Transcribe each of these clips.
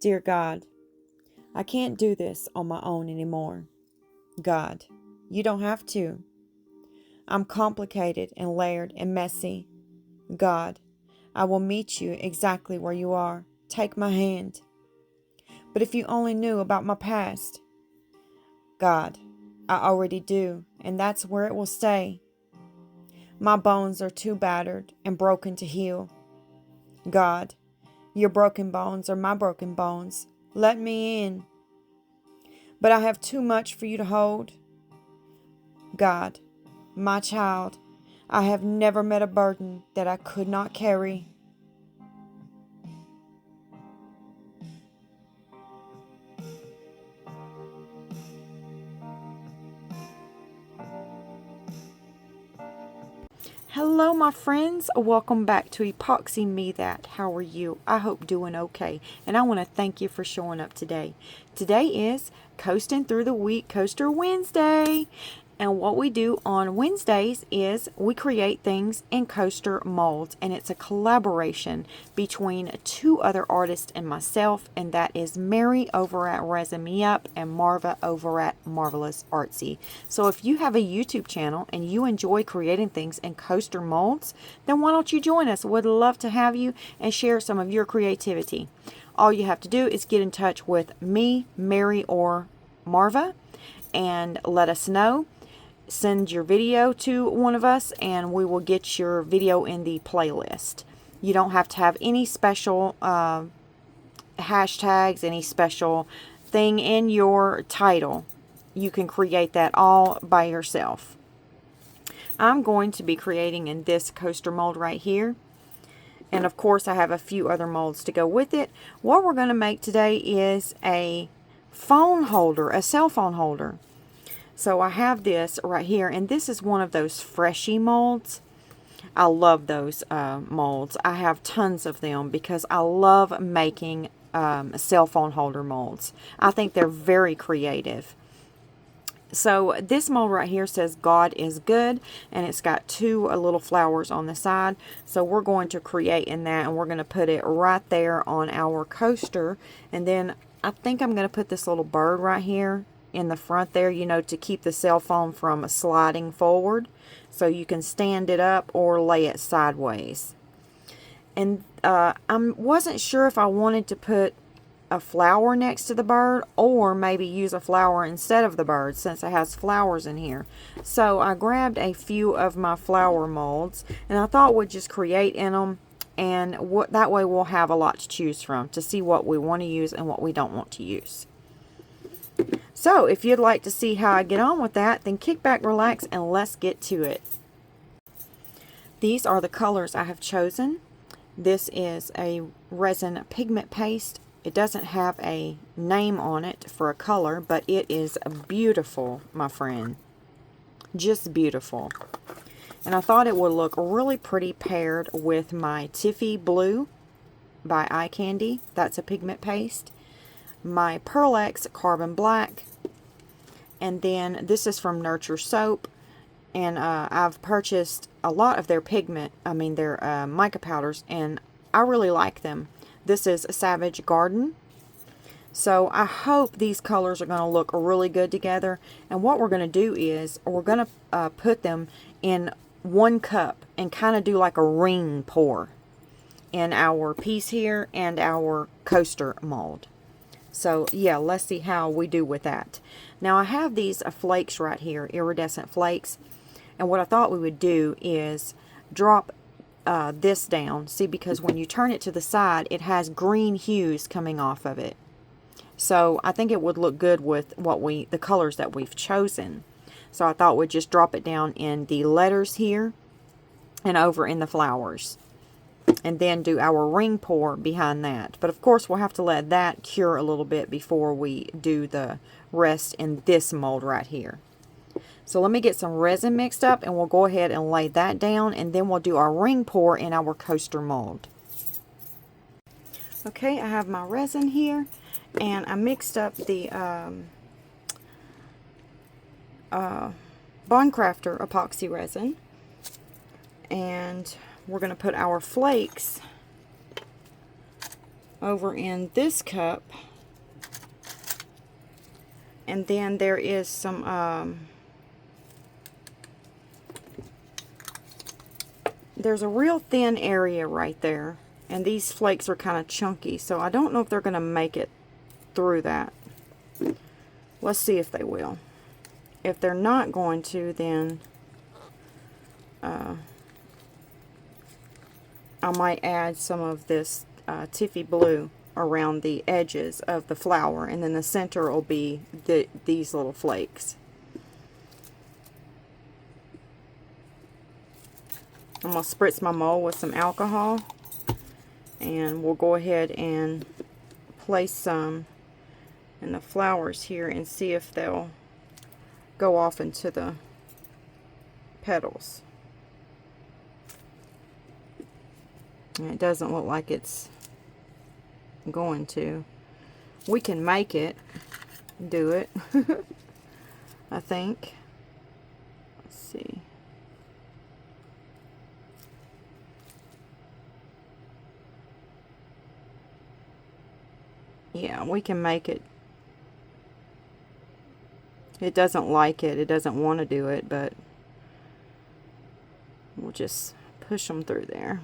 Dear God, I can't do this on my own anymore. God, you don't have to. I'm complicated and layered and messy. God, I will meet you exactly where you are. Take my hand. But if you only knew about my past. God, I already do, and that's where it will stay. My bones are too battered and broken to heal. God, your broken bones are my broken bones. Let me in. But I have too much for you to hold. God, my child, I have never met a burden that I could not carry. Hello, my friends. Welcome back to Epoxy Me That. How are you? I hope doing okay. And I want to thank you for showing up today. Today is Coasting Through the Week Coaster Wednesday. And what we do on Wednesdays is we create things in coaster molds. And it's a collaboration between two other artists and myself. And that is Mary over at Resin Me Up and Marva over at Marvelous Artsy. So if you have a YouTube channel and you enjoy creating things in coaster molds, then why don't you join us? Would love to have you and share some of your creativity. All you have to do is get in touch with me, Mary, or Marva and let us know. Send your video to one of us and we will get your video in the playlist. You don't have to have any special hashtags, any special thing in your title. You can create that all by yourself. I'm going to be creating in this coaster mold right here. And of course I have a few other molds to go with it. What we're going to make today is a phone holder, a cell phone holder. So I have this right here, and this is one of those Freshie molds. I love those molds. I have tons of them because I love making cell phone holder molds. I think they're very creative. So this mold right here says God is good, and it's got two little flowers on the side. So we're going to create in that, and we're going to put it right there on our coaster. And then I think I'm going to put this little bird right here in the front there, you know, to keep the cell phone from sliding forward. So you can stand it up or lay it sideways. And I wasn't sure if I wanted to put a flower next to the bird or maybe use a flower instead of the bird since it has flowers in here. So I grabbed a few of my flower molds and I thought we'd just create in them, and that way we'll have a lot to choose from to see what we want to use and what we don't want to use. So if you'd like to see how I get on with that, then kick back, relax, and let's get to it. These are the colors I have chosen. This is a resin pigment paste. It doesn't have a name on it for a color, but it is beautiful, my friend. Just beautiful. And I thought it would look really pretty paired with my Tiffy Blue by Eye Candy. That's a pigment paste. My Pearl X Carbon Black, and then this is from Nurture Soap, and I've purchased a lot of their pigment, their mica powders, and I really like them. This is Savage Garden. So I hope these colors are going to look really good together, and what we're going to do is we're going to put them in one cup and kind of do like a ring pour in our piece here and our coaster mold. So yeah, let's see how we do with that. Now I have these flakes right here, iridescent flakes. And what I thought we would do is drop this down. See, because when you turn it to the side, it has green hues coming off of it. So I think it would look good with the colors that we've chosen. So I thought we'd just drop it down in the letters here and over in the flowers. And then do our ring pour behind that. But of course we'll have to let that cure a little bit before we do the rest in this mold right here. So let me get some resin mixed up and we'll go ahead and lay that down, and then we'll do our ring pour in our coaster mold. Okay, I have my resin here and I mixed up the Bondcrafter epoxy resin, and we're going to put our flakes over in this cup. And then there is some, there's a real thin area right there. And these flakes are kind of chunky, so I don't know if they're going to make it through that. Let's see if they will. If they're not going to, then I might add some of this Tiffy blue around the edges of the flower, and then the center will be these little flakes. I'm going to spritz my mold with some alcohol, and we'll go ahead and place some in the flowers here and see if they'll go off into the petals. And it doesn't look like it's going to. We can make it do it. I think. Let's see. Yeah, we can make it. It doesn't like it. It doesn't want to do it, but we'll just push them through there.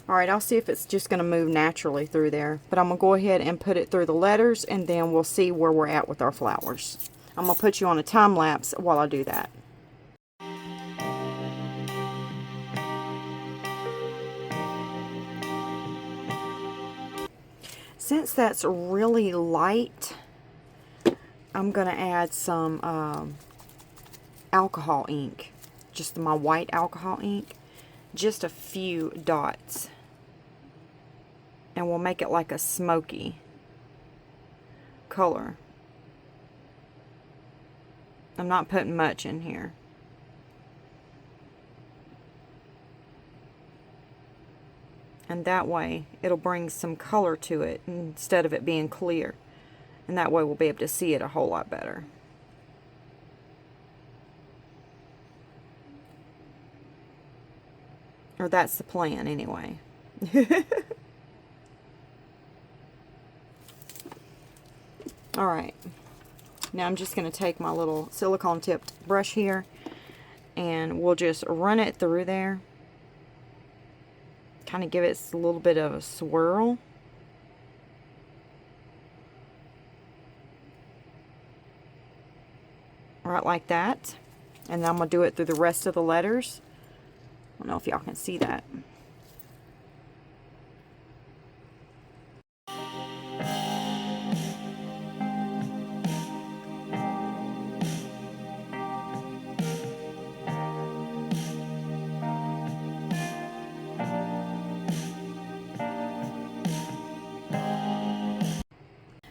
Alright, I'll see if it's just going to move naturally through there. But I'm going to go ahead and put it through the letters, and then we'll see where we're at with our flowers. I'm going to put you on a time lapse while I do that. Since that's really light, I'm going to add some alcohol ink. Just my white alcohol ink. Just a few dots. And we'll make it like a smoky color. I'm not putting much in here. And that way it'll bring some color to it instead of it being clear. And that way we'll be able to see it a whole lot better. Or that's the plan anyway. Alright, now I'm just going to take my little silicone tipped brush here, and we'll just run it through there. Kind of give it a little bit of a swirl. Right like that. And then I'm going to do it through the rest of the letters. I don't know if y'all can see that.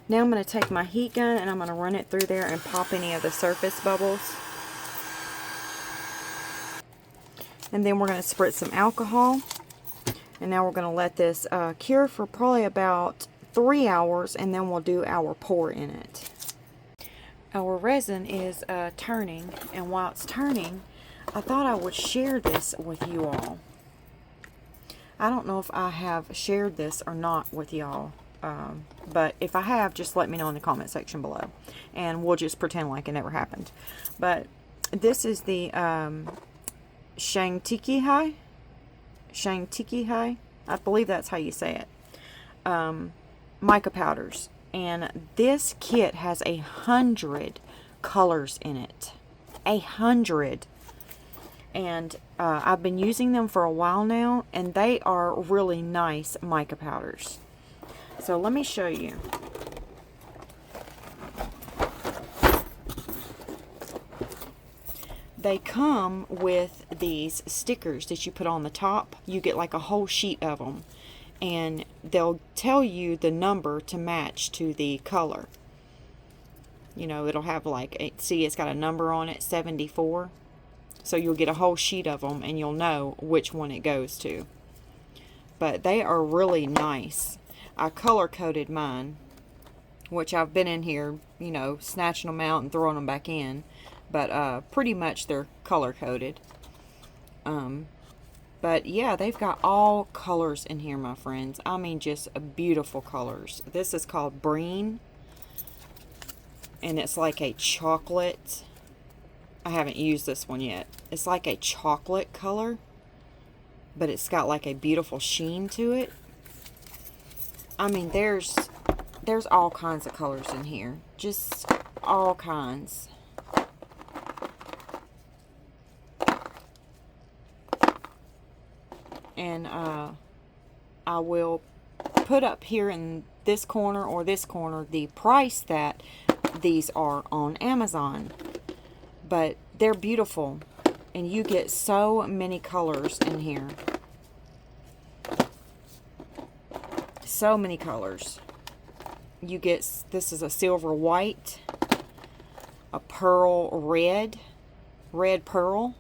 Now I'm going to take my heat gun and I'm going to run it through there and pop any of the surface bubbles. And then we're going to spritz some alcohol. And now we're going to let this cure for probably about 3 hours, and then we'll do our pour in it. Our resin is turning, and while it's turning, I thought I would share this with you all. I don't know if I have shared this or not with y'all. But if I have, just let me know in the comment section below, and we'll just pretend like it never happened. But this is the Shangtiki Hai. Shangtiki Hai, I believe that's how you say it. Mica powders, and this kit has 100 colors in it. 100. And I've been using them for a while now, and they are really nice mica powders. So let me show you. They come with these stickers that you put on the top. You get like a whole sheet of them, and they'll tell you the number to match to the color. You know, it'll have like, see, it's got a number on it, 74. So you'll get a whole sheet of them, and you'll know which one it goes to. But they are really nice. I color coded mine, which I've been in here, you know, snatching them out and throwing them back in, but pretty much they're color coded. But yeah, they've got all colors in here, my friends. I mean, just beautiful colors. This is called Breen, and it's like a chocolate. I haven't used this one yet. It's like a chocolate color, but it's got like a beautiful sheen to it. I mean, there's all kinds of colors in here. Just all kinds. And I will put up here in this corner or this corner the price that these are on Amazon. But they're beautiful, and you get so many colors in here. So many colors. You get, this is a silver white, a pearl red, red pearl.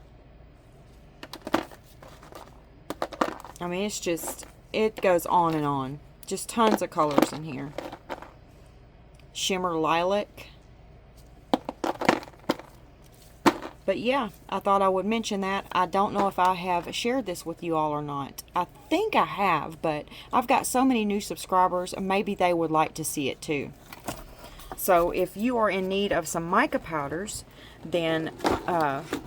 I mean, it's just, it goes on and on. Just tons of colors in here. Shimmer lilac. But yeah, I thought I would mention that. I don't know if I have shared this with you all or not. I think I have, but I've got so many new subscribers, maybe they would like to see it too. So if you are in need of some mica powders, then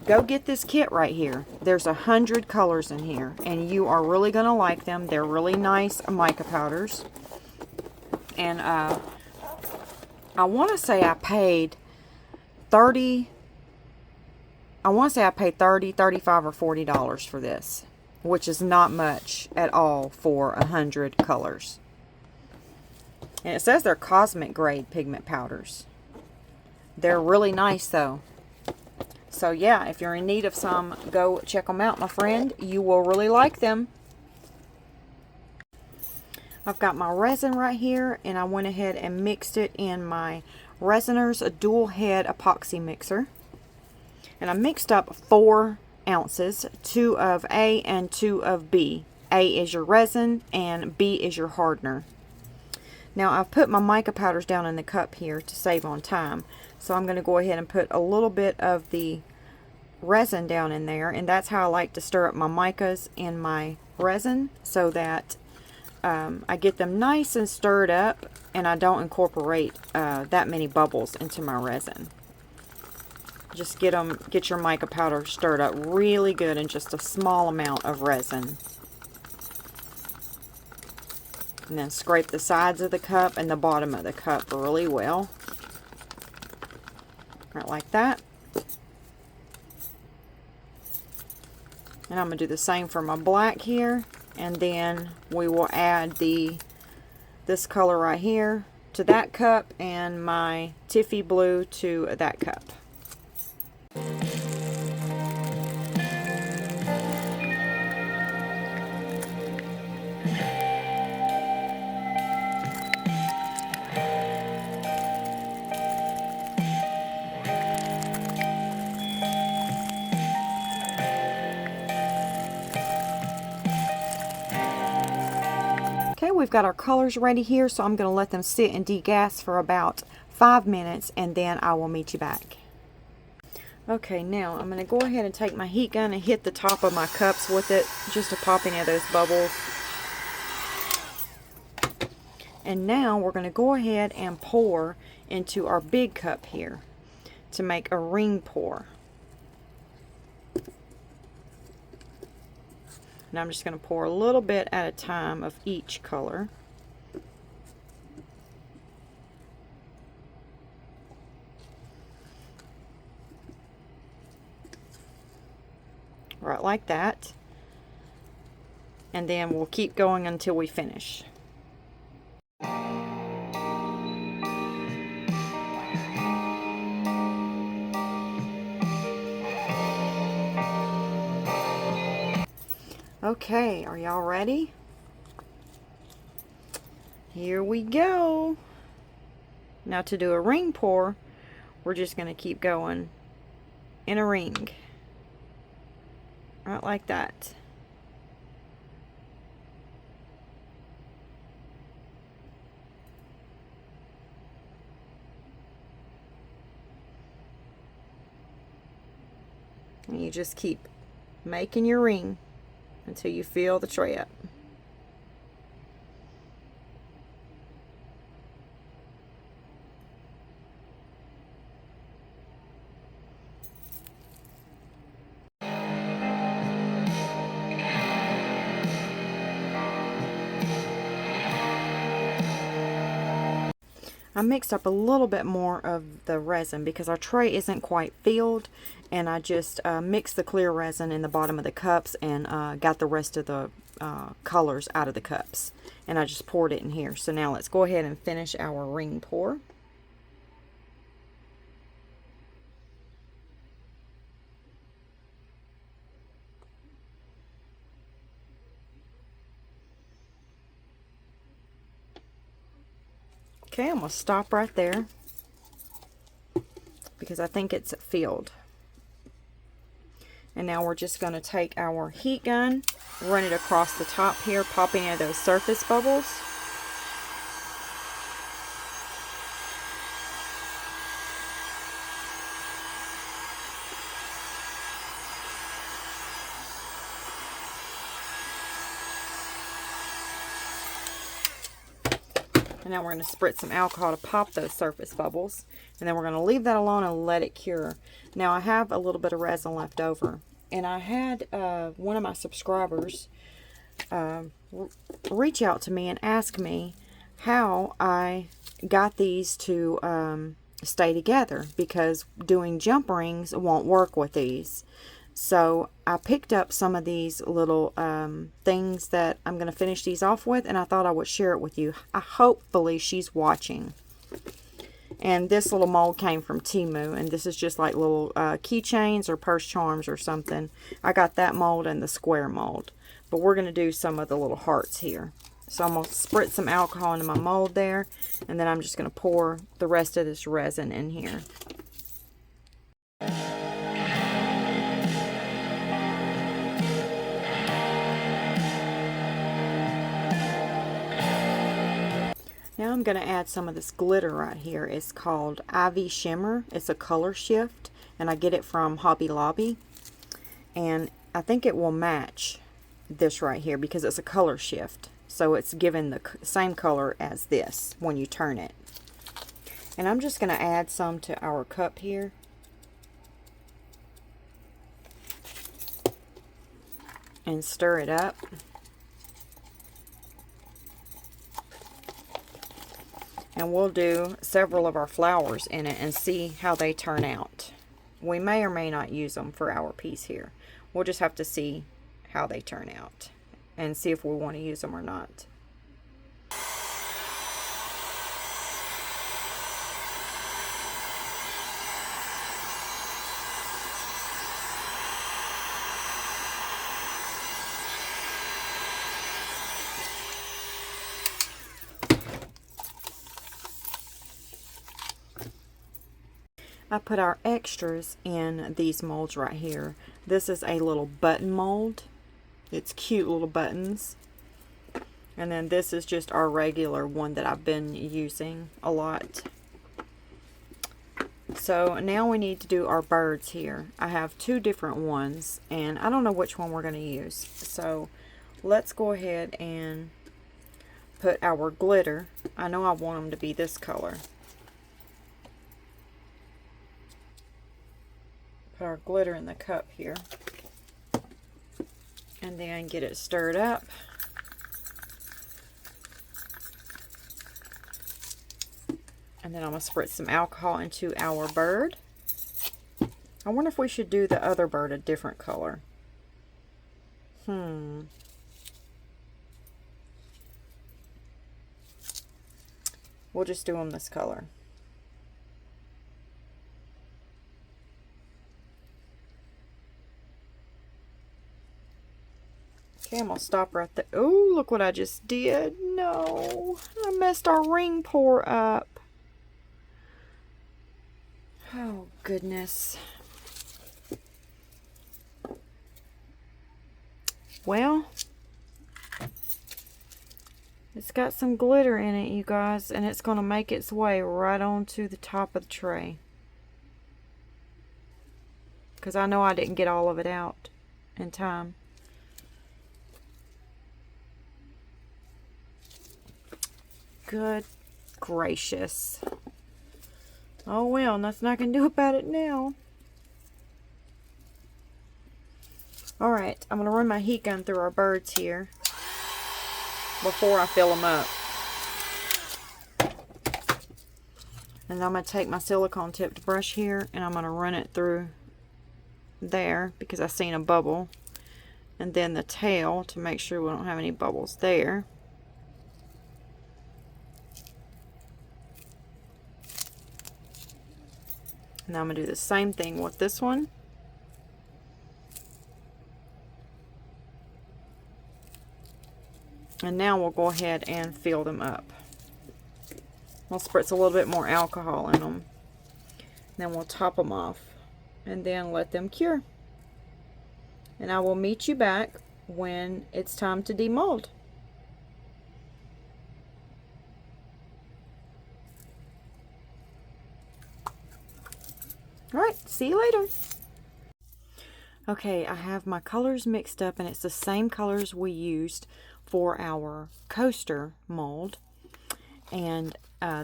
go get this kit right here. There's 100 colors in here, and you are really going to like them. They're really nice mica powders. And I want to say I paid 30, I want to say I paid $30, $35, or $40 for this, which is not much at all for 100 colors. And it says they're cosmic grade pigment powders. They're really nice though. So yeah, if you're in need of some, go check them out, my friend. You will really like them. I've got my resin right here, and I went ahead and mixed it in my Resiner's dual head epoxy mixer. And I mixed up 4 ounces, 2 of A and 2 of B. A is your resin and B is your hardener. Now I've put my mica powders down in the cup here to save on time. So I'm going to go ahead and put a little bit of the resin down in there. And that's how I like to stir up my micas in my resin, so that I get them nice and stirred up and I don't incorporate that many bubbles into my resin. Just get your mica powder stirred up really good in just a small amount of resin. And then scrape the sides of the cup and the bottom of the cup really well. Right like that. And I'm going to do the same for my black here. And then we will add this color right here to that cup, and my Tiffy blue to that cup. Okay, we've got our colors ready here, so I'm going to let them sit and degas for about 5 minutes, and then I will meet you back. Okay, now I'm going to go ahead and take my heat gun and hit the top of my cups with it, just to pop any of those bubbles. And now we're going to go ahead and pour into our big cup here to make a ring pour. And I'm just going to pour a little bit at a time of each color. Right like that. And then we'll keep going until we finish. Okay, are y'all ready? Here we go. Now to do a ring pour, we're just going to keep going in a ring. Right like that. And you just keep making your ring until you fill the tray up. I mixed up a little bit more of the resin because our tray isn't quite filled, and I just mixed the clear resin in the bottom of the cups and got the rest of the colors out of the cups, and I just poured it in here. So now let's go ahead and finish our ring pour. Okay, I'm going to stop right there because I think it's filled. And now we're just going to take our heat gun, run it across the top here, popping out those surface bubbles. And now we're going to spritz some alcohol to pop those surface bubbles. And then we're going to leave that alone and let it cure. Now I have a little bit of resin left over. And I had one of my subscribers reach out to me and ask me how I got these to stay together, because doing jump rings won't work with these. So I picked up some of these little things that I'm going to finish these off with, and I thought I would share it with you. Hopefully she's watching. And this little mold came from THRU, and this is just like little keychains or purse charms or something. I got that mold and the square mold. But we're going to do some of the little hearts here. So I'm going to spritz some alcohol into my mold there, and then I'm just going to pour the rest of this resin in here. Now I'm going to add some of this glitter right here. It's called Ivy Shimmer. It's a color shift, and I get it from Hobby Lobby. And I think it will match this right here because it's a color shift. So it's given the same color as this when you turn it. And I'm just going to add some to our cup here. And stir it up. And we'll do several of our flowers in it and see how they turn out. We may or may not use them for our piece here. We'll just have to see how they turn out and see if we want to use them or not. I put our extras in these molds right here. This is a little button mold. It's cute little buttons. And then this is just our regular one that I've been using a lot. So now we need to do our birds here. I have two different ones, and I don't know which one we're going to use. So let's go ahead and put our glitter. I know I want them to be this color. Put our glitter in the cup here, and then get it stirred up. And then I'm going to spritz some alcohol into our bird. I wonder if we should do the other bird a different color. We'll just do them this color. Okay, I'm going to stop right there. Oh, look what I just did. No, I messed our ring pour up. Oh, goodness. Well, it's got some glitter in it, you guys, and it's going to make its way right onto the top of the tray. because I know I didn't get all of it out in time. Good gracious. Oh well, nothing I can do about it now. Alright, I'm going to run my heat gun through our birds here before I fill them up. And I'm going to take my silicone tipped brush here and I'm going to run it through there because I seen a bubble. And then the tail to make sure we don't have any bubbles there. Now I'm going to do the same thing with this one. And now we'll go ahead and fill them up. We'll spritz a little bit more alcohol in them. Then we'll top them off and then let them cure. And I will meet you back when it's time to demold. Alright, see you later. Okay, I have my colors mixed up and it's the same colors we used for our coaster mold. And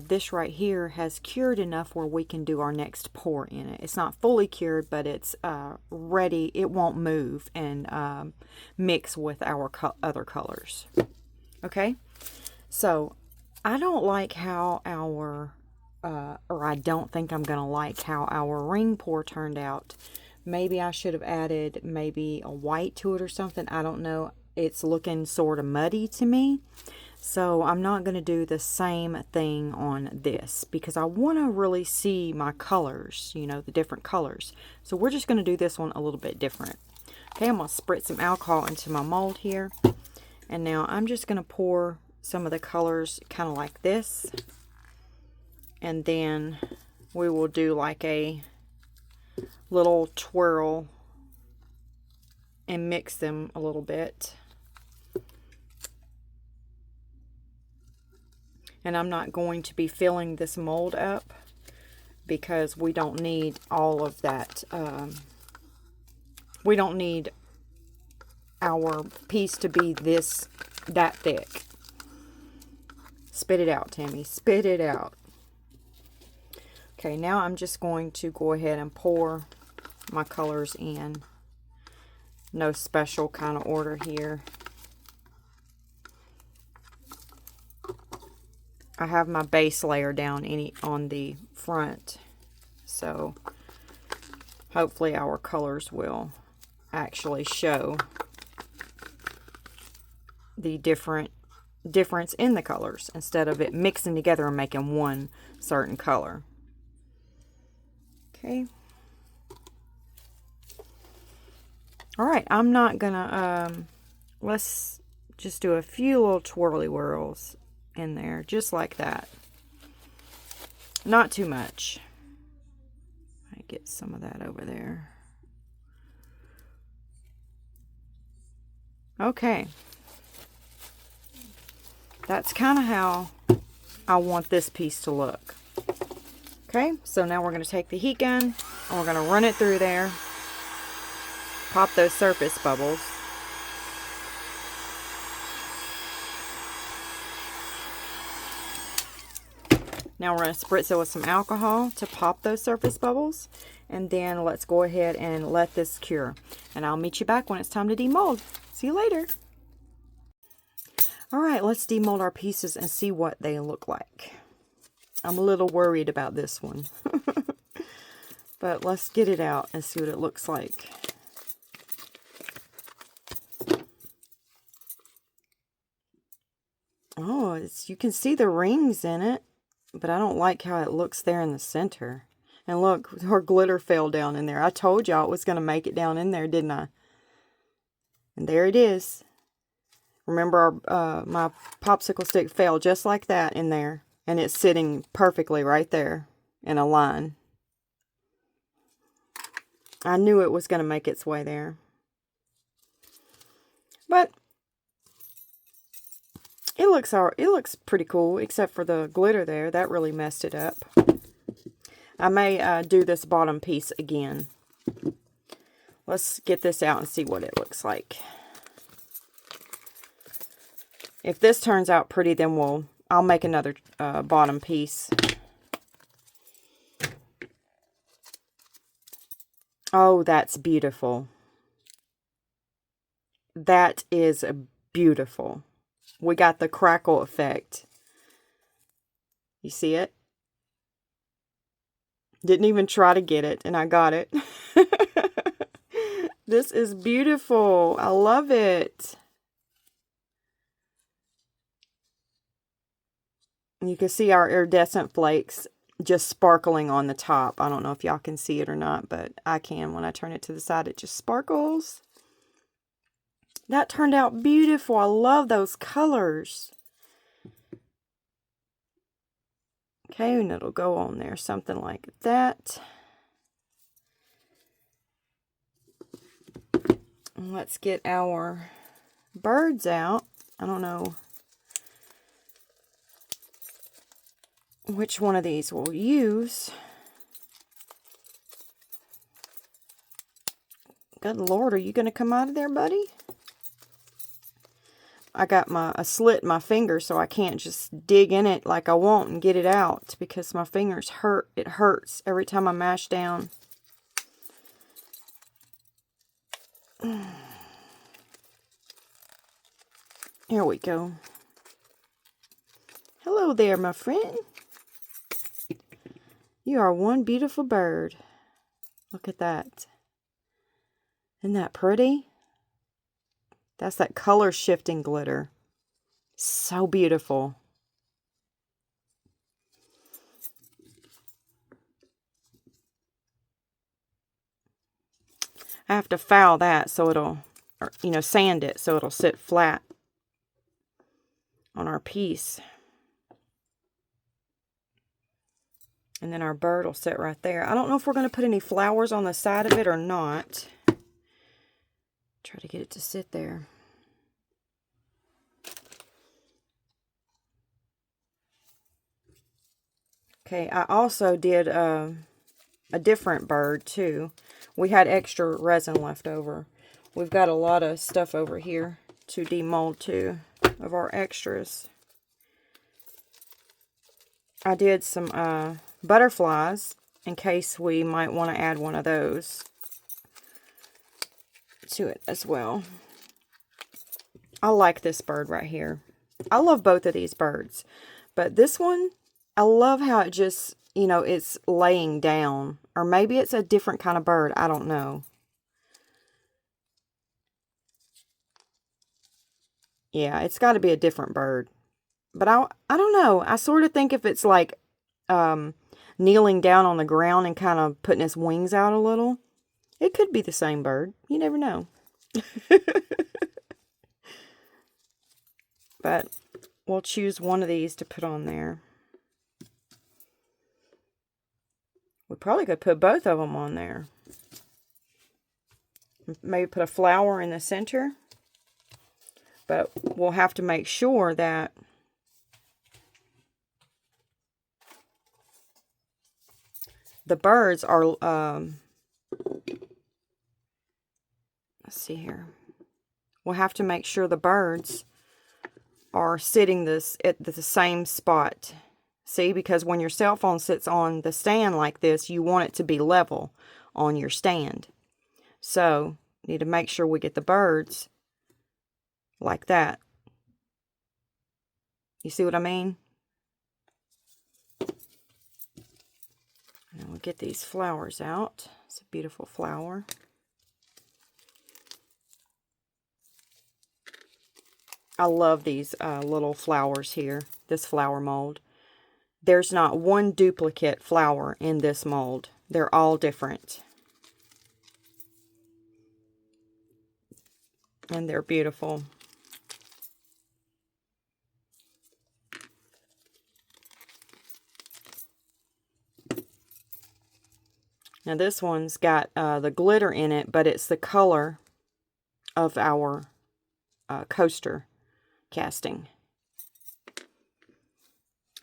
this right here has cured enough where we can do our next pour in it. It's not fully cured, but it's ready. It won't move and mix with our other colors. Okay, so I don't like how our, or I don't think I'm going to like how our ring pour turned out. Maybe I should have added maybe a white to it or something. I don't know. It's looking sort of muddy to me. So I'm not going to do the same thing on this because I want to really see my colors, you know, the different colors. So we're just going to do this one a little bit different. Okay, I'm going to spritz some alcohol into my mold here. And now I'm just going to pour some of the colors kind of like this. And then we will do like a little twirl and mix them a little bit. And I'm not going to be filling this mold up because we don't need all of that. We don't need our piece to be that thick. Spit it out, Tammy. Spit it out. Okay, now I'm just going to go ahead and pour my colors in. No special kind of order here. I have my base layer down on the front, so hopefully our colors will actually show the difference in the colors instead of it mixing together and making one certain color. Okay. All right, I'm not gonna, let's just do a few little twirly whirls in there, just like that. Not too much. I get some of that over there. Okay. That's kind of how I want this piece to look. Okay, so now we're going to take the heat gun and we're going to run it through there. Pop those surface bubbles. Now we're going to spritz it with some alcohol to pop those surface bubbles. And then let's go ahead and let this cure. And I'll meet you back when it's time to demold. See you later. Alright, let's demold our pieces and see what they look like. I'm a little worried about this one. But let's get it out and see what it looks like. Oh, you can see the rings in it. But I don't like how it looks there in the center. And look, her glitter fell down in there. I told y'all it was going to make it down in there, didn't I? And there it is. Remember, my popsicle stick fell just like that in there. And it's sitting perfectly right there in a line. I knew it was going to make its way there. But it looks pretty cool, except for the glitter there. That really messed it up. I may do this bottom piece again. Let's get this out and see what it looks like. If this turns out pretty, then I'll make another bottom piece. Oh, that's beautiful. That is beautiful. We got the crackle effect. You see it? Didn't even try to get it, and I got it. This is beautiful. I love it. You can see our iridescent flakes just sparkling on the top. I don't know if y'all can see it or not, but I can. When I turn it to the side, it just sparkles. That turned out beautiful. I love those colors. Okay, and it'll go on there, something like that. Let's get our birds out. I don't know which one of these we'll use. Good Lord, are you going to come out of there, buddy? I got a slit in my finger, so I can't just dig in it like I want and get it out because my fingers hurt. It hurts every time I mash down. Here we go. Hello there, my friend. You are one beautiful bird. Look at that. Isn't that pretty? That's that color shifting glitter. So beautiful. I have to foul that so it'll, or, you know, sand it so it'll sit flat on our piece. And then our bird will sit right there. I don't know if we're going to put any flowers on the side of it or not. Try to get it to sit there. Okay, I also did a different bird too. We had extra resin left over. We've got a lot of stuff over here to demold too of our extras. I did some butterflies in case we might want to add one of those to it as well. I like this bird right here. I love both of these birds, but this one, I love how it just, you know, it's laying down, or maybe it's a different kind of bird. I don't know. Yeah, it's got to be a different bird, but I don't know. I sort of think if it's like kneeling down on the ground and kind of putting its wings out a little, it could be the same bird. You never know. But we'll choose one of these to put on there. We probably could put both of them on there. Maybe put a flower in the center. But we'll have to make sure that the birds are, let's see here. We'll have to make sure the birds are sitting at the same spot. See, because when your cell phone sits on the stand like this, you want it to be level on your stand. So, you need to make sure we get the birds like that. You see what I mean? And we'll get these flowers out. It's a beautiful flower. I love these little flowers here, this flower mold. There's not one duplicate flower in this mold. They're all different. And they're beautiful. Now this one's got the glitter in it, but it's the color of our coaster casting.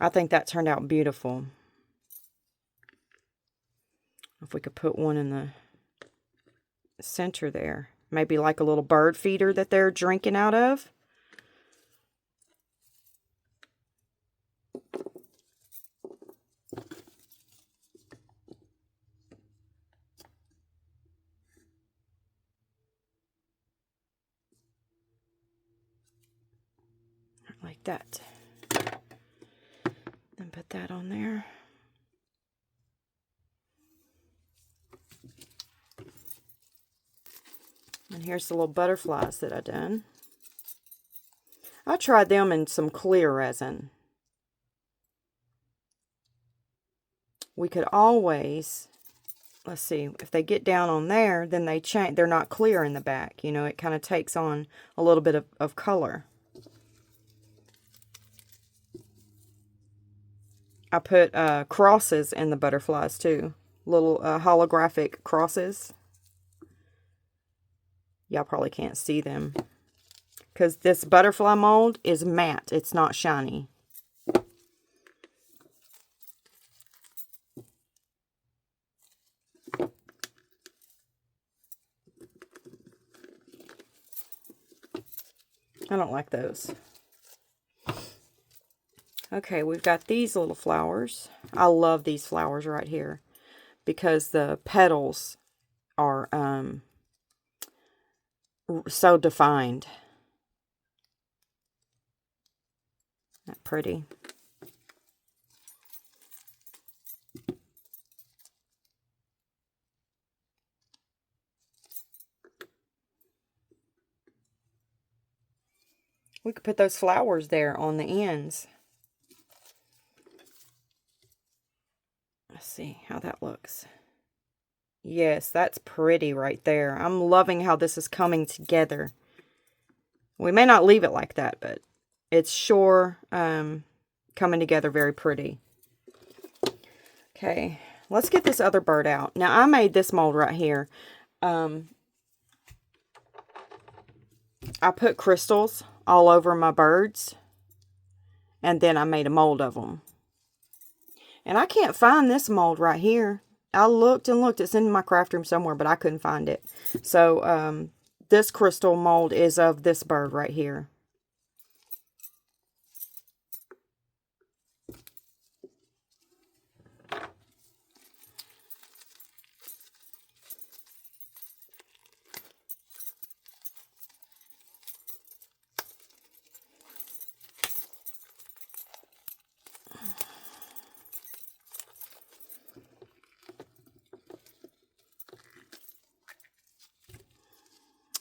I think that turned out beautiful. If we could put one in the center there. Maybe like a little bird feeder that they're drinking out of. Like that. Then put that on there. And here's the little butterflies that I done. I tried them in some clear resin. We could always, let's see, if they get down on there, then they change. They're not clear in the back. You know, it kind of takes on a little bit of color. I put crosses in the butterflies too. Little holographic crosses. Y'all probably can't see them. Because this butterfly mold is matte. It's not shiny. I don't like those. Okay, we've got these little flowers. I love these flowers right here because the petals are so defined. Isn't that pretty? We could put those flowers there on the ends. Let's see how that looks. Yes, that's pretty right there. I'm loving how this is coming together. We may not leave it like that, but it's sure coming together very pretty. Okay, let's get this other bird out. Now, I made this mold right here. I put crystals all over my birds, and then I made a mold of them. And I can't find this mold right here. I looked and looked. It's in my craft room somewhere, but I couldn't find it. So, this crystal mold is of this bird right here.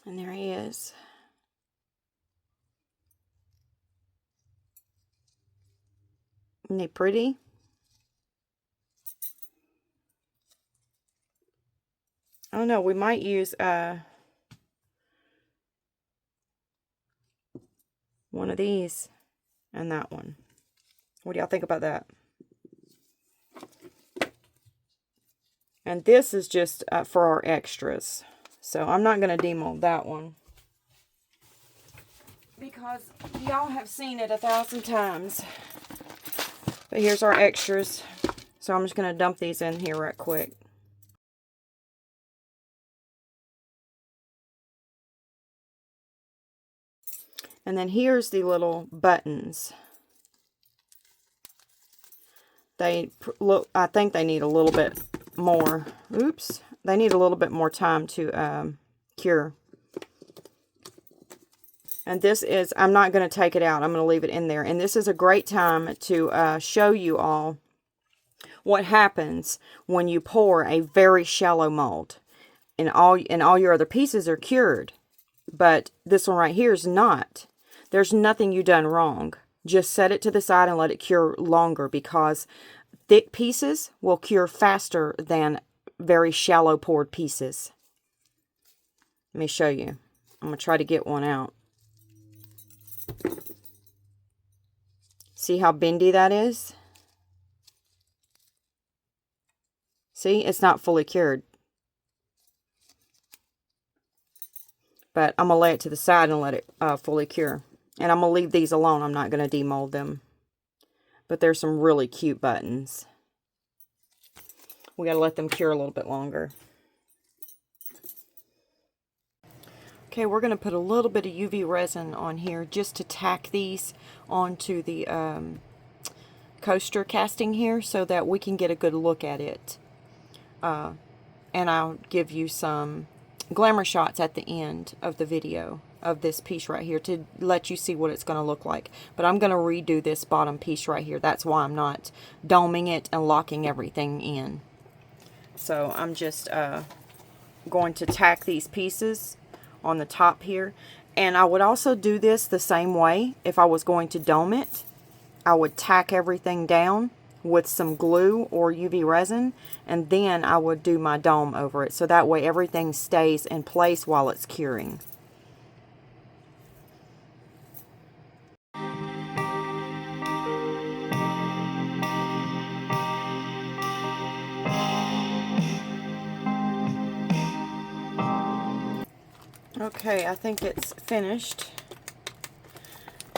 And there he is. Isn't he pretty? I don't know. We might use one of these and that one. What do y'all think about that? And this is just for our extras. So I'm not going to demold that one. Because y'all have seen it 1,000 times. But here's our extras. So I'm just going to dump these in here right quick. And then here's the little buttons. They look, I think they need a little bit more. Oops. They need a little bit more time to cure. And this is, I'm not going to take it out. I'm going to leave it in there. And this is a great time to show you all what happens when you pour a very shallow mold. And all your other pieces are cured. But this one right here is not. There's nothing you done wrong. Just set it to the side and let it cure longer, because thick pieces will cure faster than very shallow poured pieces. Let me show you. I'm going to try to get one out. See how bendy that is? See, it's not fully cured. But I'm going to lay it to the side and let it fully cure. And I'm going to leave these alone. I'm not going to demold them. But there's some really cute buttons. We got to let them cure a little bit longer. Okay, we're going to put a little bit of UV resin on here just to tack these onto the coaster casting here so that we can get a good look at it. And I'll give you some glamour shots at the end of the video of this piece right here to let you see what it's going to look like. But I'm going to redo this bottom piece right here. That's why I'm not doming it and locking everything in. So I'm just going to tack these pieces on the top here. And I would also do this the same way if I was going to dome it. I would tack everything down with some glue or UV resin, and then I would do my dome over it, so that way everything stays in place while it's curing. Okay, I think it's finished.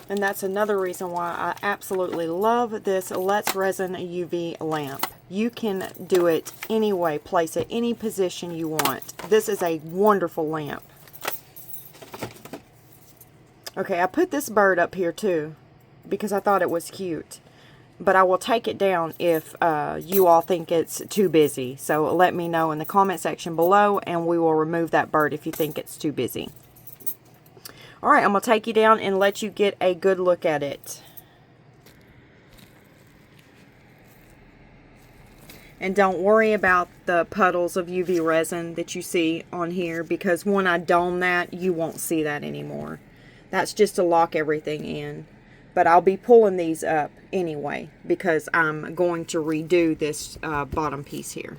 And that's another reason why I absolutely love this Let's Resin UV lamp. You can do it any way, place it any position you want. This is a wonderful lamp. Okay, I put this bird up here too because I thought it was cute. But I will take it down if you all think it's too busy. So let me know in the comment section below and we will remove that bird if you think it's too busy. Alright, I'm going to take you down and let you get a good look at it. And don't worry about the puddles of UV resin that you see on here, because when I dome that, you won't see that anymore. That's just to lock everything in. But I'll be pulling these up anyway, because I'm going to redo this bottom piece here.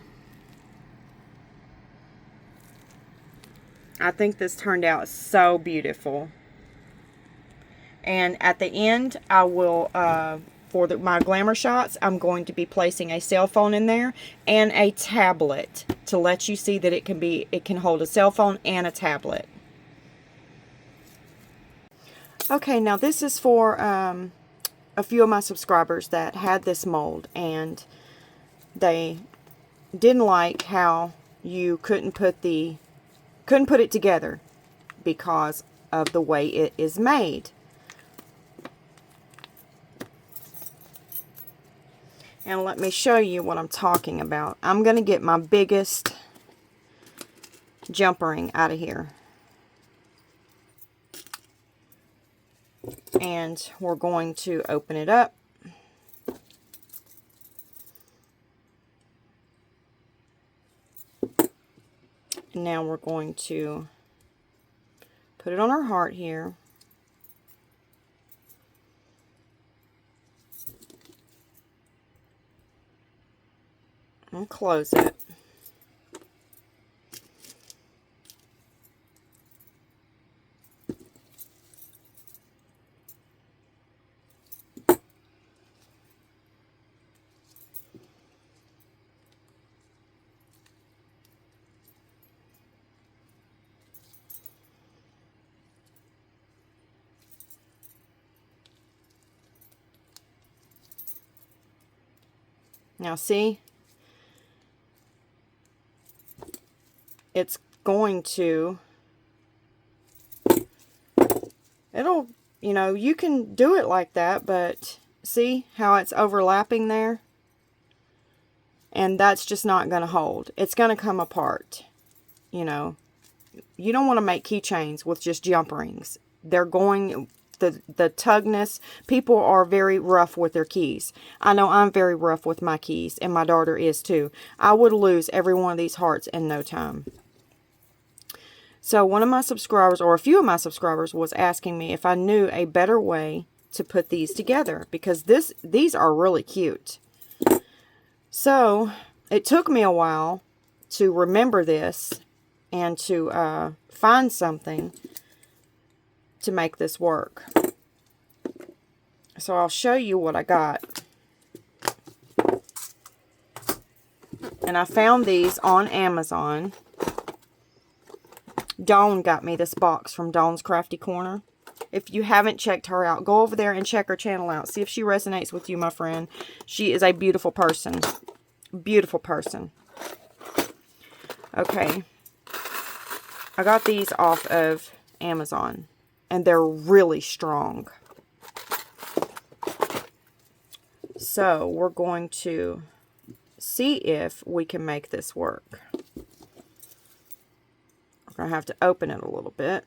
I think this turned out so beautiful. And at the end, I will, for my glamour shots, I'm going to be placing a cell phone in there and a tablet to let you see that it can hold a cell phone and a tablet. Okay, now this is for a few of my subscribers that had this mold, and they didn't like how you couldn't put it together because of the way it is made. And let me show you what I'm talking about. I'm going to get my biggest jump ring out of here. And we're going to open it up. Now we're going to put it on our heart here. And close it. Now see, it's going to, it'll, you can do it like that, but see how it's overlapping there? And that's just not going to hold. It's going to come apart. You don't want to make keychains with just jump rings. They're going, the tugness, people are very rough with their keys. I know I'm very rough with my keys, and my daughter is too. I would lose every one of these hearts in no time. So one of my subscribers, or a few of my subscribers, was asking me if I knew a better way to put these together, because these are really cute. So it took me a while to remember this and to find something to make this work. So I'll show you what I got. And I found these on Amazon. Dawn got me this box from Dawn's Crafty Corner. If you haven't checked her out, go over there and check her channel out. See if she resonates with you, my friend. She is a beautiful person. Beautiful person. Okay. I got these off of Amazon, and they're really strong. So we're going to see if we can make this work. We're going to have to open it a little bit.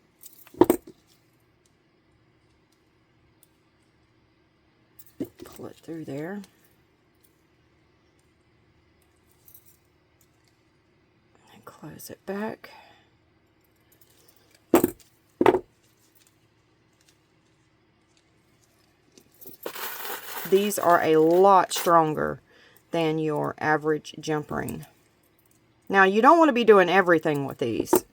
Pull it through there. And close it back. These are a lot stronger than your average jump ring. Now, you don't want to be doing everything with these.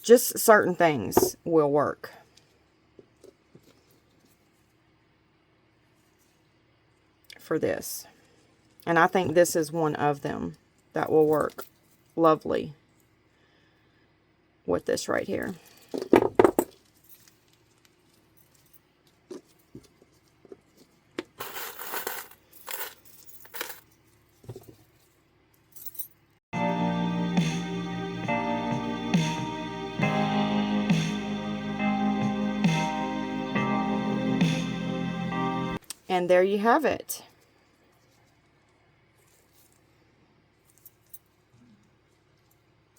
Just certain things will work. For this. And I think this is one of them that will work lovely with this right here. And there you have it.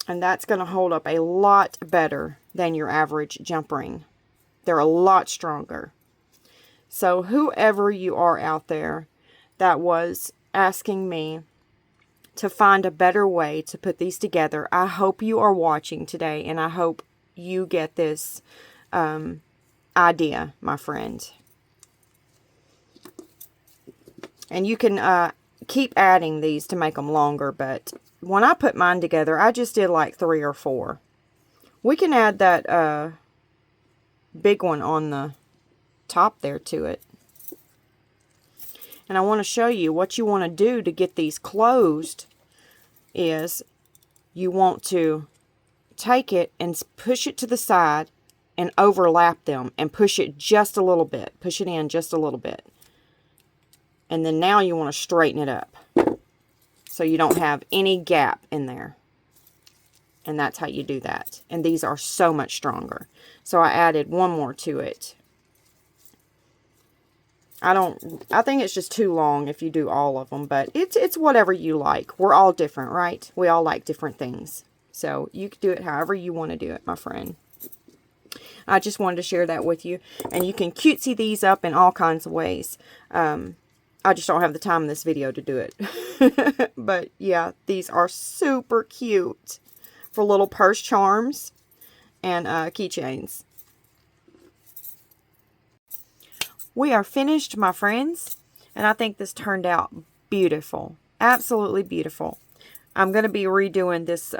And that's going to hold up a lot better than your average jump ring. They're a lot stronger. So whoever you are out there that was asking me to find a better way to put these together, I hope you are watching today, and I hope you get this idea, my friend. And you can keep adding these to make them longer, but when I put mine together, I just did like 3 or 4. We can add that big one on the top there to it. And I want to show you what you want to do to get these closed is you want to take it and push it to the side and overlap them and push it just a little bit. Push it in just a little bit. And then now you want to straighten it up so you don't have any gap in there. And that's how you do that. And these are so much stronger. So I added one more to it. I think it's just too long if you do all of them, but it's whatever you like. We're all different, right? We all like different things. So you can do it however you want to do it, my friend. I just wanted to share that with you. And you can cutesy these up in all kinds of ways. I just don't have the time in this video to do it. But yeah, these are super cute for little purse charms and keychains. We are finished, my friends, and I think this turned out beautiful. Absolutely beautiful. I'm going to be redoing this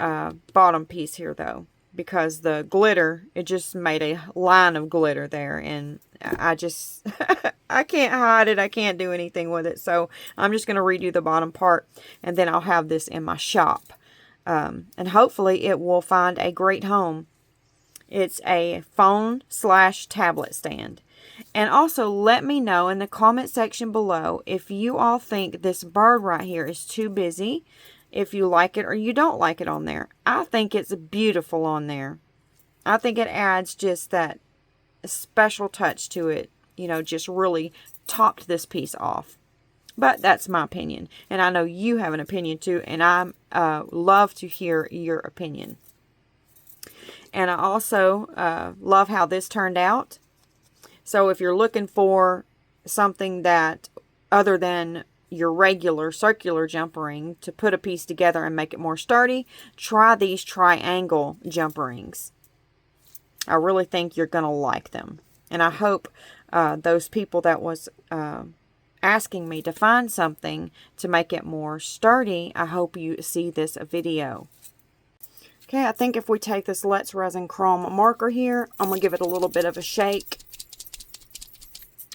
bottom piece here, though, because the glitter, it just made a line of glitter there, and I just, I can't hide it. I can't do anything with it, so I'm just going to redo the bottom part, and then I'll have this in my shop, and hopefully it will find a great home. It's a phone/tablet stand. And also let me know in the comment section below if you all think this bird right here is too busy, if you like it or you don't like it on there. I think it's beautiful on there. I think it adds just that special touch to it, you know, just really topped this piece off. But that's my opinion, and I know you have an opinion too, and I love to hear your opinion. And I also love how this turned out. So if you're looking for something that, other than your regular circular jump ring, to put a piece together and make it more sturdy, try these triangle jump rings. I really think you're going to like them. And I hope those people that was asking me to find something to make it more sturdy, I hope you see this video. Okay, I think if we take this Let's Resin Chrome marker here, I'm going to give it a little bit of a shake.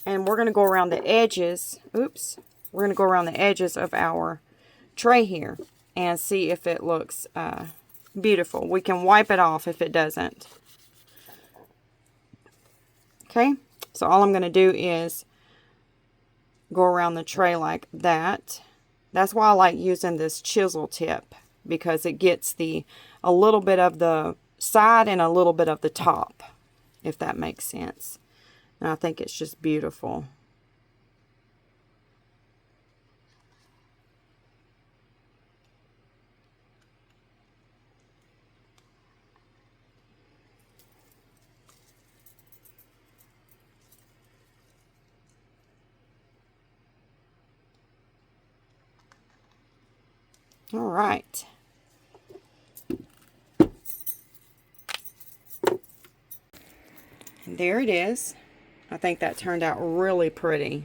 And we're going to go around the edges. Oops. We're going to go around the edges of our tray here and see if it looks beautiful. We can wipe it off if it doesn't. Okay. So all I'm going to do is go around the tray like that. That's why I like using this chisel tip, because it gets a little bit of the side and a little bit of the top, if that makes sense. And I think it's just beautiful. All right. And there it is. I think that turned out really pretty.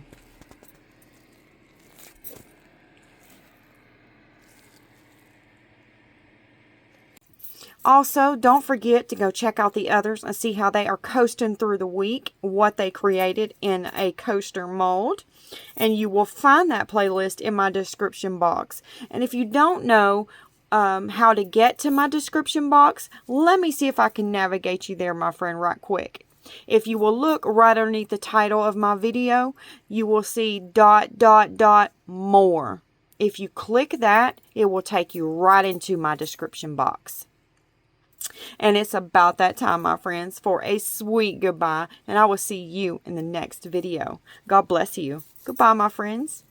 Also, don't forget to go check out the others and see how they are coasting through the week, what they created in a coaster mold. And you will find that playlist in my description box. And if you don't know how to get to my description box, let me see if I can navigate you there, my friend, right quick. If you will look right underneath the title of my video, you will see ... more. If you click that, it will take you right into my description box. And it's about that time, my friends, for a sweet goodbye. And I will see you in the next video. God bless you. Goodbye, my friends.